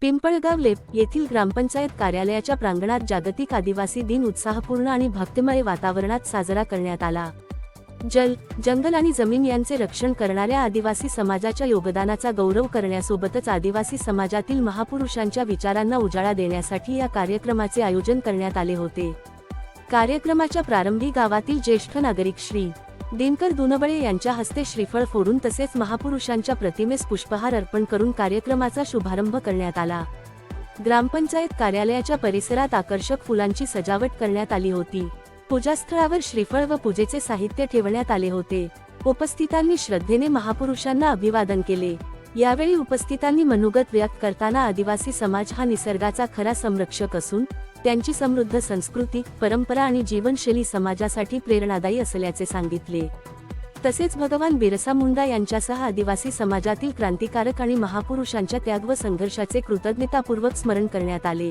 पिंपळगाव लेप येथील ग्रामपंचायत कार्यालयाच्या प्रांगणात जागतिक आदिवासी दिन उत्साहपूर्ण आणि भक्तिमय वातावरणात साजरा करण्यात आला। जल, जंगल आणि जमीन यांचे रक्षण करणाऱ्या आदिवासी समाजाच्या योगदानाचा गौरव करण्यासोबतच आदिवासी समाजातील महापुरुषांच्या विचारांना उजाळा देण्यासाठी या कार्यक्रमाचे आयोजन करण्यात आले होते। कार्यक्रमाच्या प्रारंभी गावातील ज्येष्ठ नागरिक श्री दिनकर दुनबळे यांच्या हस्ते श्रीफळ फोडून तसेच महापुरुषांच्या प्रतिमेस पुष्पहार अर्पण करून कार्यक्रमाचा शुभारंभ करण्यात आला। ग्रामपंचायत कार्यालयाच्या परिसरात आकर्षक फुलांची सजावट करण्यात आली होती। पूजास्थळावर श्रीफळ व पूजेचे साहित्य ठेवण्यात आले होते। उपस्थितांनी श्रद्धेने महापुरुषांना अभिवादन केले। यावेळी उपस्थितांनी मनोगत व्यक्त करताना आदिवासी समाज हा निसर्गाचा खरा संरक्षक असून त्यांची समृद्ध संस्कृती, परंपरा आणि जीवनशैली समाजासाठी प्रेरणादायी असल्याचे सांगितले। तसेच भगवान बिरसा मुंडा यांच्यासह आदिवासी समाजातील क्रांतिकारक आणि महापुरुषांच्या त्याग व संघर्षाचे कृतज्ञतापूर्वक स्मरण करण्यात आले।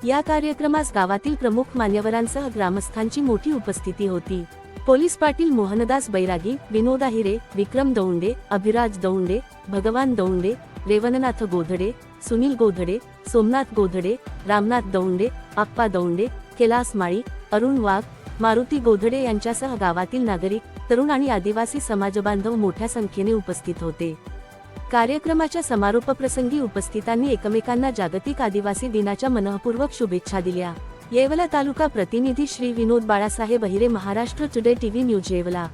या कार्यक्रमास गावातील प्रमुख मान्यवरांसह ग्रामस्थांची मोठी उपस्थिती होती। पोलीस पाटील मोहनदास बैरागी, विनोद आहिरे, विक्रम दौंडे, अभिराज दौंडे, भगवान दौंडे, रेवणनाथ गोधडे, सुनील गोधडे, सोमनाथ गोधडे, रामनाथ दौंडे, आप्पा दौंडे, कैलास माळी, अरुण वाघ, मारुती गोधडे यांच्यासह गावातील नागरिक, तरुण आणि आदिवासी समाजबांधव मोठ्या संख्येने उपस्थित होते। कार्यक्रमाच्या समारोपप्रसंगी उपस्थितांनी एकमेकांना जागतिक आदिवासी दिनाच्या मनःपूर्वक शुभेच्छा दिल्या। येवला तालुका प्रतिनिधी Shri Vinod Balasaheb Ahire, Maharashtra Today TV news Yeola.